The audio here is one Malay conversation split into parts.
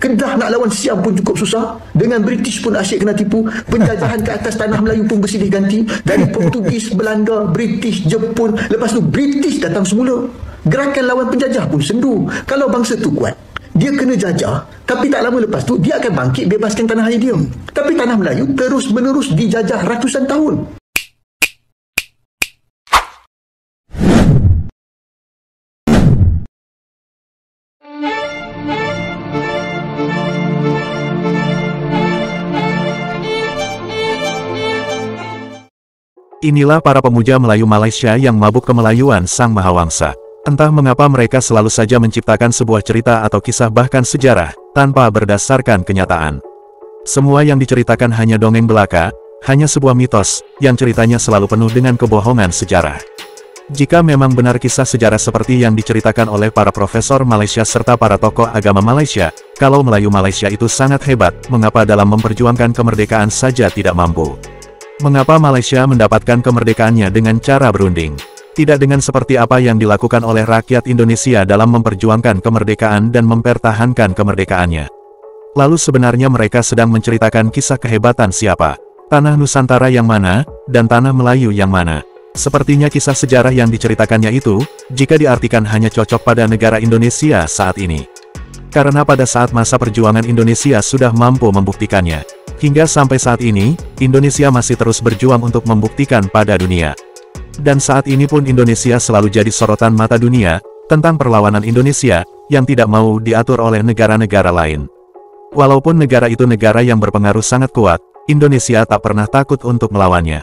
Kedah nak lawan Siam pun cukup susah. Dengan British pun asyik kena tipu. Penjajahan ke atas tanah Melayu pun bersilih ganti. Dari Portugis, Belanda, British, Jepun. Lepas tu British datang semula. Gerakan lawan penjajah pun sendu. Kalau bangsa tu kuat, dia kena jajah, tapi tak lama lepas tu dia akan bangkit bebaskan tanah air dia. Tapi tanah Melayu terus menerus dijajah ratusan tahun. Inilah para pemuja Melayu Malaysia yang mabuk kemelayuan Sang Mahawangsa. Entah mengapa mereka selalu saja menciptakan sebuah cerita atau kisah bahkan sejarah, tanpa berdasarkan kenyataan. Semua yang diceritakan hanya dongeng belaka, hanya sebuah mitos, yang ceritanya selalu penuh dengan kebohongan sejarah. Jika memang benar kisah sejarah seperti yang diceritakan oleh para profesor Malaysia serta para tokoh agama Malaysia, kalau Melayu Malaysia itu sangat hebat, mengapa dalam memperjuangkan kemerdekaan saja tidak mampu? Mengapa Malaysia mendapatkan kemerdekaannya dengan cara berunding? Tidak dengan seperti apa yang dilakukan oleh rakyat Indonesia dalam memperjuangkan kemerdekaan dan mempertahankan kemerdekaannya. Lalu sebenarnya mereka sedang menceritakan kisah kehebatan siapa? Tanah Nusantara yang mana, dan tanah Melayu yang mana? Sepertinya kisah sejarah yang diceritakannya itu, jika diartikan hanya cocok pada negara Indonesia saat ini. Karena pada saat masa perjuangan Indonesia sudah mampu membuktikannya. Hingga sampai saat ini, Indonesia masih terus berjuang untuk membuktikan pada dunia. Dan saat ini pun Indonesia selalu jadi sorotan mata dunia, tentang perlawanan Indonesia, yang tidak mau diatur oleh negara-negara lain. Walaupun negara itu negara yang berpengaruh sangat kuat, Indonesia tak pernah takut untuk melawannya.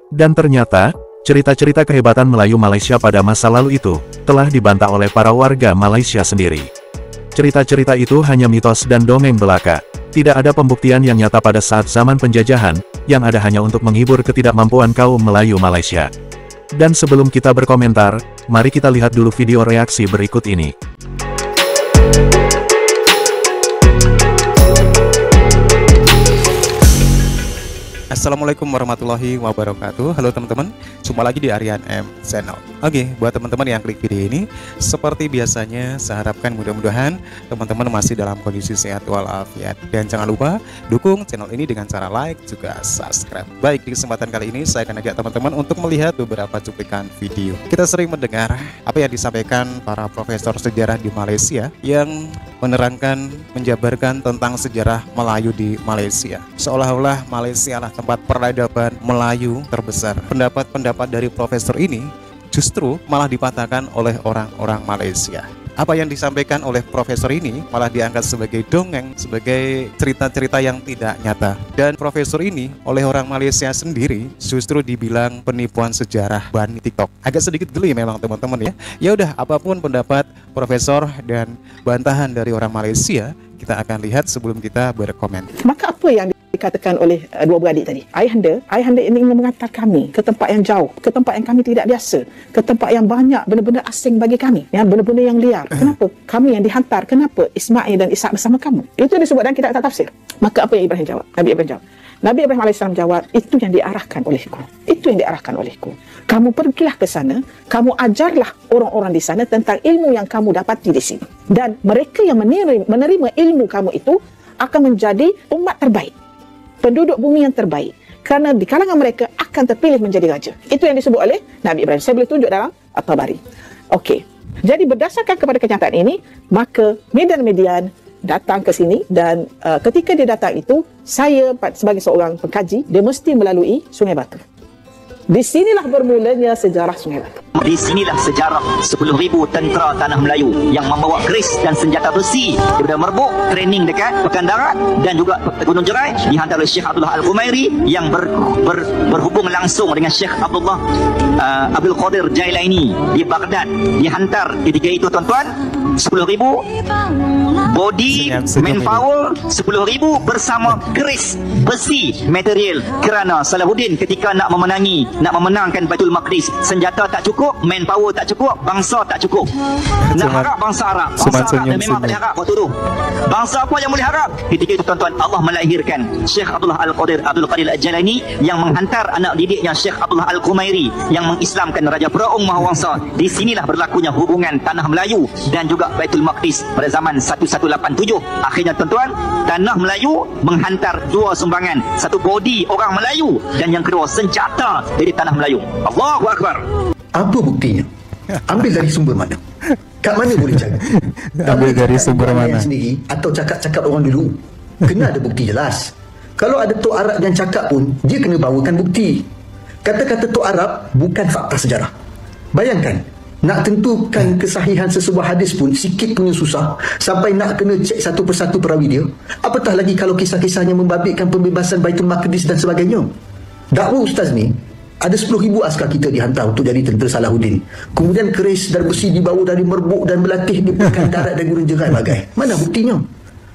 Dan ternyata, cerita-cerita kehebatan Melayu Malaysia pada masa lalu itu, telah dibantah oleh para warga Malaysia sendiri. Cerita-cerita itu hanya mitos dan dongeng belaka. Tidak ada pembuktian yang nyata pada saat zaman penjajahan, yang ada hanya untuk menghibur ketidakmampuan kaum Melayu Malaysia. Dan sebelum kita berkomentar, mari kita lihat dulu video reaksi berikut ini. Assalamualaikum warahmatullahi wabarakatuh. Halo teman-teman, jumpa lagi di Aryan M Channel. Oke, buat teman-teman yang klik video ini, seperti biasanya saya harapkan mudah-mudahan teman-teman masih dalam kondisi sehat walafiat. Dan jangan lupa dukung channel ini dengan cara like juga subscribe. Baik, di kesempatan kali ini saya akan ajak teman-teman untuk melihat beberapa cuplikan video. Kita sering mendengar apa yang disampaikan para profesor sejarah di Malaysia yang menerangkan, menjabarkan tentang sejarah Melayu di Malaysia. Seolah-olah Malaysia lah tempat peradaban Melayu terbesar. Pendapat-pendapat dari profesor ini justru malah dipatahkan oleh orang-orang Malaysia. Apa yang disampaikan oleh profesor ini malah diangkat sebagai dongeng, sebagai cerita-cerita yang tidak nyata. Dan profesor ini oleh orang Malaysia sendiri justru dibilang penipuan sejarah bani TikTok. Agak sedikit geli memang teman-teman ya. Ya udah, apapun pendapat profesor dan bantahan dari orang Malaysia, kita akan lihat sebelum kita berkomentar. Maka apa yang dikatakan oleh dua beradik tadi? Ayahanda ini ingin mengantar kami ke tempat yang jauh, ke tempat yang kami tidak biasa, ke tempat yang banyak benda-benda asing bagi kami, yang benda-benda yang liar. Kenapa kami yang dihantar? Kenapa Ismail dan Ishak bersama kamu? Itu disebut dalam kitab tafsir. Maka apa yang Ibrahim jawab? Nabi Ibrahim AS jawab, itu yang diarahkan olehku. Itu yang diarahkan olehku. Kamu pergilah ke sana, kamu ajarlah orang-orang di sana tentang ilmu yang kamu dapati di sini. Dan mereka yang menerima ilmu kamu itu akan menjadi umat terbaik, penduduk bumi yang terbaik. Kerana di kalangan mereka akan terpilih menjadi raja. Itu yang disebut oleh Nabi Ibrahim. Saya boleh tunjuk dalam At-Tabari. Okey. Jadi berdasarkan kepada kenyataan ini, maka median datang ke sini dan ketika dia datang itu, saya sebagai seorang pengkaji, dia mesti melalui Sungai Batu. Di sinilah bermulanya sejarah Sungai Batu. Di sinilah sejarah 10,000 tentera tanah Melayu yang membawa keris dan senjata besi daripada Merbuk, training dekat Pekan Darat dan juga Gunung Jerai, dihantar oleh Syekh Abdullah Al-Khumairi yang berhubung langsung dengan Syekh Abdul Qadir Jailaini di Baghdad. Dihantar ketika itu tuan-tuan 10,000 body manpower, 10,000 bersama keris besi material, kerana Salahuddin ketika nak memenangkan Baitul Maqdis, senjata tak cukup, manpower tak cukup, bangsa tak cukup. Nak harap bangsa Arab, dan memang tak boleh harap waktu tu. Bangsa apa yang boleh harap? Ketika itu tuan-tuan, Allah melahirkan Syekh Abdullah Al-Qadir Al-Jalani yang menghantar anak didiknya Syekh Abdullah Al-Khumairi yang mengislamkan Raja Peraung Mahawangsa. Di sinilah berlakunya hubungan tanah Melayu dan juga juga Baitul Maqdis pada zaman 1187. Akhirnya tuan-tuan, tanah Melayu menghantar dua sumbangan, satu body orang Melayu dan yang kedua senjata dari tanah Melayu. Allahu Akbar. Apa buktinya? Ambil dari sumber mana? Kat mana boleh cari? Ambil dari sumber mana? Sendiri atau cakap-cakap orang dulu. Kena ada bukti jelas. Kalau ada Tok Arab yang cakap pun, dia kena bawakan bukti. Kata-kata Tok Arab bukan fakta sejarah. Bayangkan, nak tentukan kesahihan sesebuah hadis pun sikit punya susah, sampai nak kena cek satu persatu perawi dia. Apatah lagi kalau kisah-kisahnya membabitkan pembebasan Baitul Maqdis dan sebagainya. Dakwah ustaz ni, ada 10,000 askar kita dihantar untuk jadi tentera Salahuddin. Kemudian keris dan besi dibawa dari Merbuk dan berlatih di pekan darat dan gurun jerai bagai. Mana buktinya?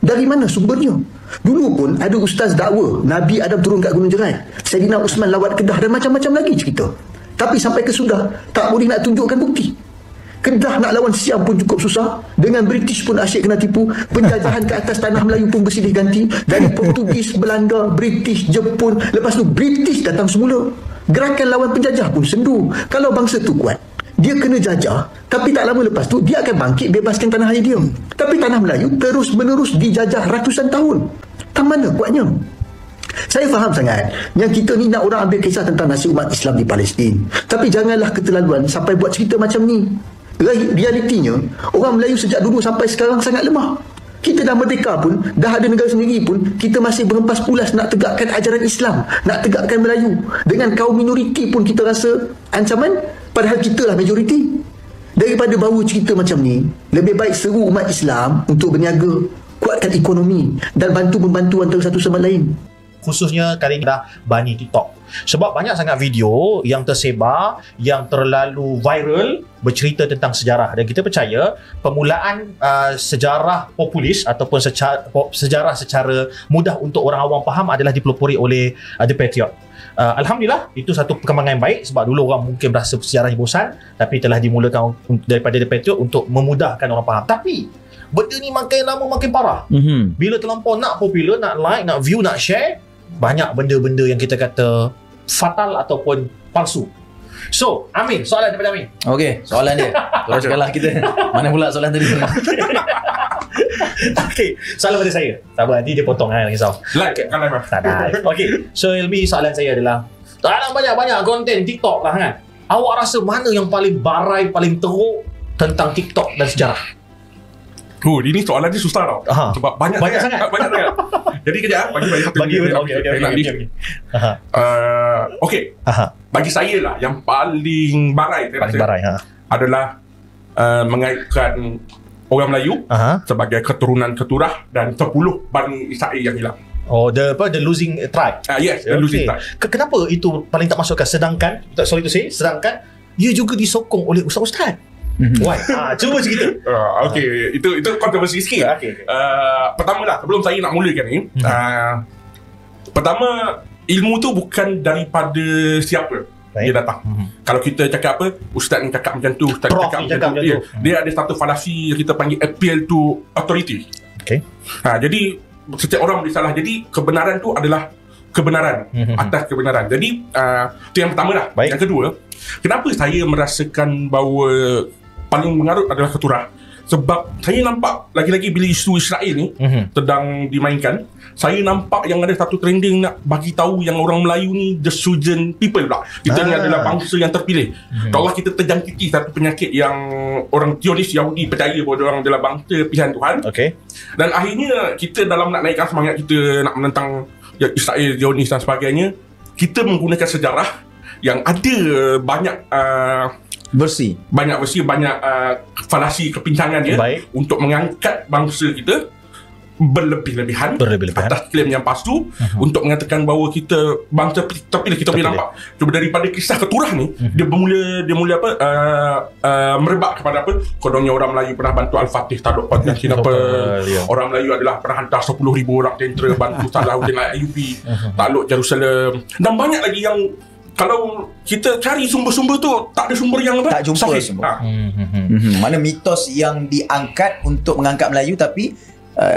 Dari mana sumbernya? Dulu pun ada ustaz dakwa Nabi Adam turun kat Gunung Jerai, Saidina Usman lawat Kedah dan macam-macam lagi cerita. Tapi sampai ke sudah tak boleh nak tunjukkan bukti. Kedah nak lawan Siam pun cukup susah. Dengan British pun asyik kena tipu. Penjajahan ke atas tanah Melayu pun bersilih ganti. Dari Portugis, Belanda, British, Jepun. Lepas tu British datang semula. Gerakan lawan penjajah pun sendu. Kalau bangsa tu kuat, dia kena jajah, tapi tak lama lepas tu dia akan bangkit bebaskan tanah air dia. Tapi tanah Melayu terus menerus dijajah ratusan tahun. Tang mana kuatnya? Saya faham sangat yang kita ni nak orang ambil kisah tentang nasib umat Islam di Palestin. Tapi janganlah keterlaluan sampai buat cerita macam ni. Realitinya, orang Melayu sejak dulu sampai sekarang sangat lemah. Kita dah merdeka pun, dah ada negara sendiri pun, kita masih berhempas pulas nak tegakkan ajaran Islam, nak tegakkan Melayu. Dengan kaum minoriti pun kita rasa ancaman, padahal kita lah majoriti. Daripada bawa cerita macam ni, lebih baik seru umat Islam untuk berniaga, kuatkan ekonomi dan bantu-membantu antara satu sama lain. Khususnya kali ini dah bani TikTok. Sebab banyak sangat video yang tersebar, yang terlalu viral bercerita tentang sejarah, dan kita percaya permulaan sejarah populis ataupun sejarah secara mudah untuk orang awam faham adalah dipelopori oleh The Patriot. Alhamdulillah, itu satu perkembangan yang baik, sebab dulu orang mungkin berasa sejarahnya bosan, tapi telah dimulakan daripada The Patriot untuk memudahkan orang faham. Tapi benda ni makin lama makin parah. Bila terlampau nak popular, nak like, nak view, nak share, banyak benda-benda yang kita kata fatal ataupun palsu. So, Amin, soalan daripada Amin. Okey, soalan dia. Teruskanlah kita. Mana pula soalan tadi? Okey, soalan daripada saya. Sabar, nanti dia potong, jangan risau. Like kan live. Tak ada. Okey, so Ilmi, soalan saya adalah, dalam banyak-banyak konten TikTok lah kan, awak rasa mana yang paling barai, paling teruk tentang TikTok dan sejarah? Oh, ini soalan ni susah tau. Sebab banyak sangat. Banyak sangat. Jadi kejap bagi okey. Bagi saya lah yang paling barai adalah mengaitkan orang Melayu sebagai keturunan keturah dan 10 Bani Israel yang hilang. Oh, the losing tribe. Yes, the losing tribe. Kenapa itu paling tak masukkan, sedangkan sedangkan ia juga disokong oleh ustaz-ustaz? Why? Cuba cerita. Okey, itu kontroversi sikit. Pertama lah, sebelum saya nak mulakan ni, pertama, ilmu tu bukan daripada siapa dia datang. Kalau kita cakap apa, ustaz ni cakap macam tu, ustaz cakap macam tu, dia ada satu falasi yang kita panggil appeal to authority. Jadi setiap orang boleh salah. Jadi kebenaran tu adalah kebenaran atas kebenaran. Jadi itu yang pertama lah. Yang kedua, kenapa saya merasakan bahawa paling mengarut adalah keturah? Sebab saya nampak lagi-lagi bila isu Israel ni sedang dimainkan, saya nampak yang ada satu trending nak bagi tahu yang orang Melayu ni the chosen people pula. Kita ni adalah bangsa yang terpilih. Kalau kita terjangkiti satu penyakit yang orang Zionis Yahudi percaya bahawa orang adalah bangsa pilihan Tuhan. Dan akhirnya kita dalam nak naikkan semangat kita nak menentang Israel, Zionis dan sebagainya, kita menggunakan sejarah yang ada banyak versi, banyak falasi kepincangan dia untuk mengangkat bangsa kita berlebih-lebihan atas klaim yang palsu untuk mengatakan bahawa kita bangsa terpilih. Kita boleh nampak cuba daripada kisah keturah ni, dia mula apa merebak kepada apa, kononnya orang Melayu pernah bantu Al-Fatih takluk Konstantinopel, orang Melayu adalah pernah hantar 10,000 orang tentera bantu Salahuddin Ayyubi takluk Jerusalem, dan banyak lagi yang kalau kita cari sumber-sumber tu tak ada sumber yang tak jumpa sumber. Mana mitos yang diangkat untuk mengangkat Melayu, tapi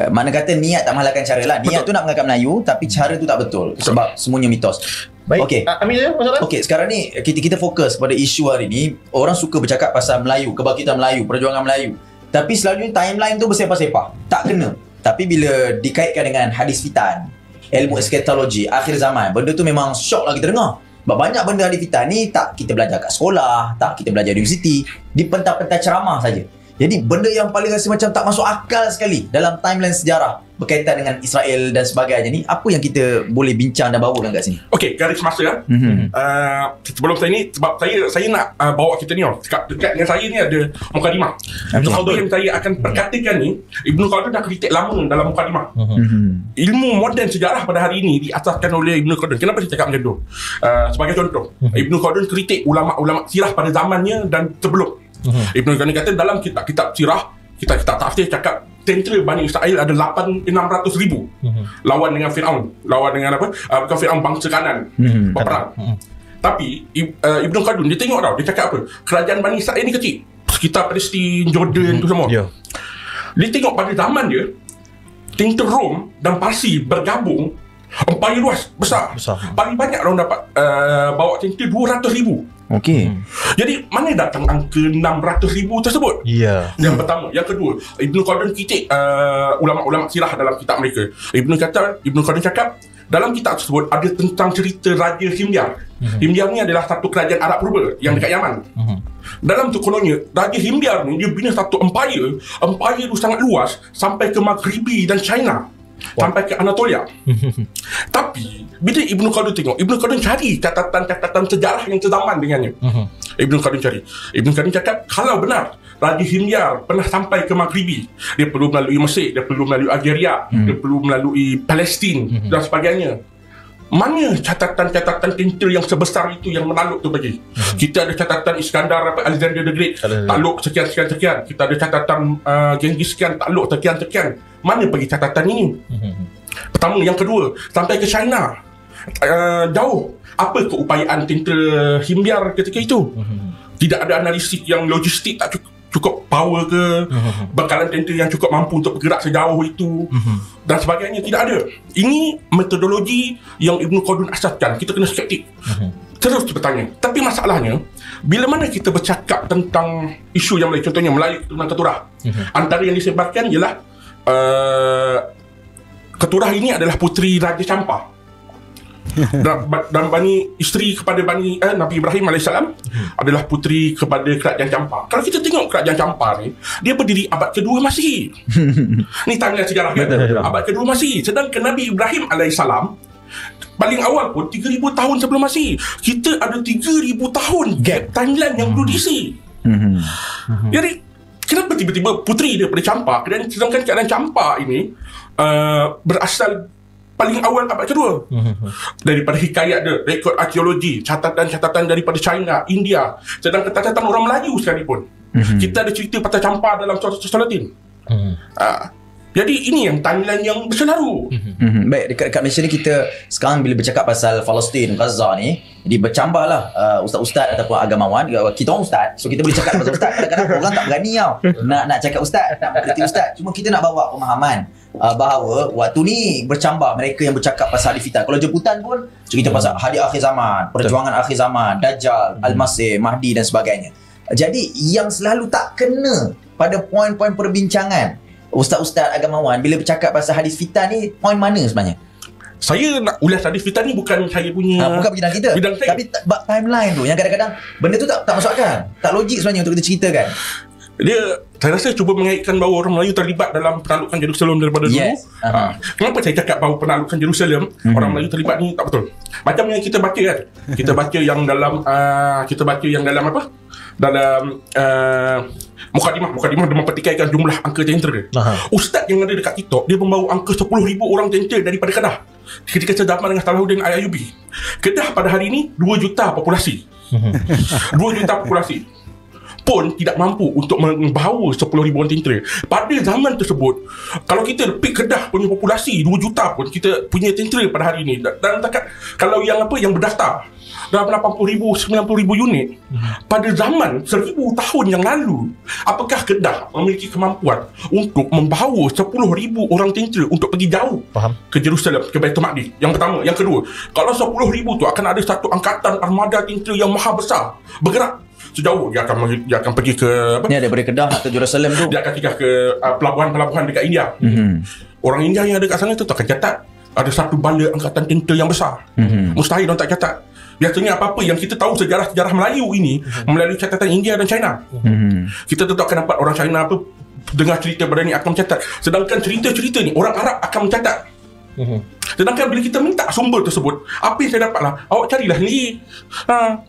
mana kata niat tak menghalangkan cara lah. Niat tu nak mengangkat Melayu, tapi cara tu tak betul. Sebab semuanya mitos. Okey. Amin, masalah? Okey, sekarang ni kita fokus pada isu hari ni. Orang suka bercakap pasal Melayu, kebangkitan Melayu, perjuangan Melayu. Tapi selalunya timeline tu bersepah-sepah. Tak kena. Tapi bila dikaitkan dengan hadis fitan, ilmu eskatologi, akhir zaman, benda tu memang syok lah kita dengar. Sebab banyak benda hadis fitan ni tak kita belajar kat sekolah, tak kita belajar di universiti, di pentas-pentas ceramah saja. Jadi benda yang paling rasa macam tak masuk akal sekali dalam timeline sejarah berkaitan dengan Israel dan sebagainya ni, apa yang kita boleh bincang dan bawakan kat sini? Okey, garis masa sebelum saya ni, sebab saya nak bawa kita ni dekat dengan saya ni ada mukadimah. Ibnu Khaldun yang saya akan perkatakan ni, Ibnu Khaldun dah kritik lama dalam mukadimah. Ilmu moden sejarah pada hari ini diasaskan oleh Ibnu Khaldun. Kenapa saya cakap macam tu? Sebagai contoh, Ibnu Khaldun kritik ulama-ulama sirah pada zamannya dan sebelum. Ibnu Khaldun kata dalam kitab sirah, kitab tafsir cakap tentera Bani Israel ada 600,000 lawan dengan Firaun, lawan dengan apa? Bukan Firaun, bangsa kanan berperang. Tapi Ibnu Khaldun dia tengok tau, dia cakap apa? Kerajaan Bani Israel ni kecil, sekitar Palestin, Jordan tu semua. Dia tengok pada zaman dia, tentera Rom dan Parsi bergabung, empayar luas, besar. Paling banyak orang dapat bawa tentera 200,000. Okey. Jadi mana datang angka 600,000 tersebut? Yang pertama. Yang kedua, Ibnu Khaldun kritik ulama-ulama sirah dalam kitab mereka. Ibnu Khaldun cakap dalam kitab tersebut ada tentang cerita Raja Himyar. Himyar ni adalah satu kerajaan Arab purba yang dekat Yaman. Dalam tu kononnya Raja Himyar ni dia bina satu empire. Empire tu sangat luas sampai ke Maghribi dan China. Sampai ke Anatolia. Tapi bila Ibnu Khaldun tengok, Ibnu Khaldun cari catatan-catatan sejarah yang sezaman dengannya. Ibnu Khaldun cakap kalau benar Raja Himyar pernah sampai ke Maghribi, dia perlu melalui Mesir, dia perlu melalui Algeria, dia perlu melalui Palestin dan sebagainya. Mana catatan-catatan tentera yang sebesar itu yang menakluk tu bagi? Kita ada catatan Iskandar Alexander the Great takluk sekian-sekian. Kita ada catatan Genghis Khan takluk sekian-sekian. Mana pergi catatan ini? Pertama. Yang kedua, sampai ke China, jauh. Apa keupayaan tentera Himyar ketika itu? Tidak ada analisis yang logistik, tak cukup power ke, bekalan tentera yang cukup mampu untuk bergerak sejauh itu dan sebagainya. Tidak ada. Ini metodologi yang Ibnu Khaldun asaskan. Kita kena skeptik. Terus bertanya. Tapi masalahnya, bila mana kita bercakap tentang isu yang lain, contohnya Melayu keturunan Keturah, antara yang disebarkan ialah Keturah ini adalah puteri Raja Champa dan isteri kepada Nabi Ibrahim AS adalah puteri kepada kerajaan Champa. Kalau kita tengok kerajaan Champa ni, dia berdiri abad kedua Masihi. Ni tanya sejarah kan? Abad kedua Masihi. Sedangkan Nabi Ibrahim AS paling awal pun 3,000 tahun sebelum Masihi. Kita ada 3,000 tahun gap timeline yang perlu diisi. Jadi kenapa tiba-tiba puteri daripada Champa, sedangkan kerajaan Champa ini berasal paling awal abad kedua. Daripada hikayat dia, rekod arkeologi, catatan-catatan daripada China, India, sedangkan catatan orang Melayu sekalipun. Kita ada cerita pasal Champa dalam Salatin. Jadi ini yang timeline yang berselaru. Baik, dekat Malaysia ni kita sekarang bila bercakap pasal Palestin, Gaza ni, jadi bercambahlah ustaz-ustaz ataupun agamawan. Kita orang ustaz, so kita boleh cakap pasal ustaz. Kadang-kadang orang tak berani tau nak cakap ustaz, nak berkata ustaz. Cuma kita nak bawa pemahaman bahawa waktu ni bercambah mereka yang bercakap pasal hadis fitan. Kalau jemputan pun cerita pasal hadis akhir zaman, perjuangan akhir zaman, Dajjal, Al-Masih, Mahdi dan sebagainya. Jadi yang selalu tak kena pada poin-poin perbincangan ustaz-ustaz agamawan bila bercakap pasal hadis fitan ni, poin mana sebenarnya? Saya nak ulas hadis fitan ni bukan saya punya bukan bidang kita, tapi timeline tu yang kadang-kadang benda tu tak masuk akal, tak logik sebenarnya untuk kita ceritakan. Saya rasa cuba mengaitkan bahawa orang Melayu terlibat dalam penaklukan Jerusalem daripada dulu. Kenapa saya cakap bahawa penaklukan Jerusalem orang Melayu terlibat ni tak betul? Macam yang kita baca kan, kita baca yang dalam apa, dalam mukadimah dia mempertikaikan jumlah angka tentera. Ustaz yang ada dekat TikTok, dia membawa angka 10,000 orang tentera daripada Kedah ketika sezaman dengan Salahuddin Ayyubi. Kedah pada hari ini 2 juta populasi. 2 juta populasi pun tidak mampu untuk membawa 10,000 orang tentera. Pada zaman tersebut, kalau kita repeat Kedah punya populasi 2 juta pun kita punya tentera pada hari ini. Dan kalau yang berdaftar dalam 80,000, 90,000 unit pada zaman 1,000 tahun yang lalu, apakah Kedah memiliki kemampuan untuk membawa 10,000 orang tentera untuk pergi jauh ke Jerusalem, ke Baitul Maqdis? Yang pertama. Yang kedua, kalau 10,000 tu akan ada satu angkatan armada tentera yang maha besar bergerak sejauh dia akan pergi ke apa? Ni daripada Kedah nak ke Jerusalem tu. Dia akan pergi ke pelabuhan-pelabuhan dekat India. Orang India yang ada kat sana tu tak akan catat ada satu bala angkatan tentera yang besar. Mustahil orang tak catat. Biasanya apa-apa yang kita tahu sejarah-sejarah Melayu ini melalui catatan India dan China. Kita tentu akan dapat orang China apa dengar cerita berani akan mencatat. Sedangkan cerita-cerita ni orang Arab akan mencatat. Sedangkan bila kita minta sumber tersebut, apa yang saya dapat lah, awak carilah sendiri.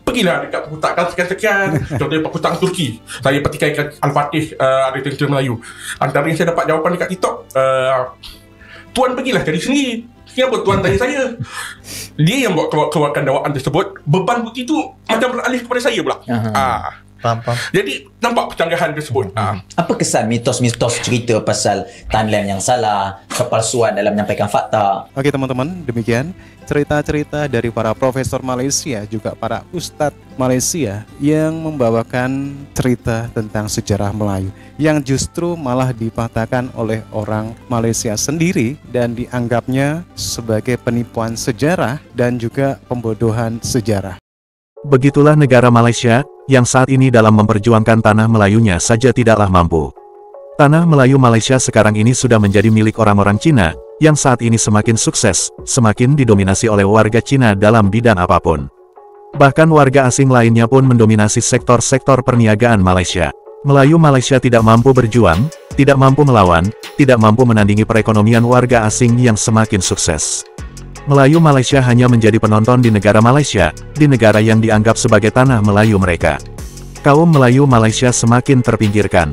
Pergilah dekat perpustakaan sekian-sekian. Contohnya perpustakaan Turki, saya petikaikan Al-Fatih, ada tentera Melayu. Antara yang saya dapat jawapan dekat TikTok, tuan pergilah cari sendiri. Kenapa tuan tanya saya? Dia yang buat keluarkan dakwaan tersebut. Beban bukti tu macam beralih kepada saya pula. Faham. Jadi nampak percanggahan tersebut. Apa kesan mitos-mitos cerita pasal timeline yang salah, kepalsuan dalam menyampaikan fakta? Oke teman-teman, demikian cerita-cerita dari para profesor Malaysia, juga para ustadz Malaysia yang membawakan cerita tentang sejarah Melayu yang justru malah dipatahkan oleh orang Malaysia sendiri dan dianggapnya sebagai penipuan sejarah dan juga pembodohan sejarah. Begitulah negara Malaysia, yang saat ini dalam memperjuangkan tanah Melayunya saja tidaklah mampu. Tanah Melayu Malaysia sekarang ini sudah menjadi milik orang-orang Cina, yang saat ini semakin sukses, semakin didominasi oleh warga Cina dalam bidang apapun. Bahkan warga asing lainnya pun mendominasi sektor-sektor perniagaan Malaysia. Melayu Malaysia tidak mampu berjuang, tidak mampu melawan, tidak mampu menandingi perekonomian warga asing yang semakin sukses. Melayu Malaysia hanya menjadi penonton di negara Malaysia, di negara yang dianggap sebagai tanah Melayu mereka. Kaum Melayu Malaysia semakin terpinggirkan.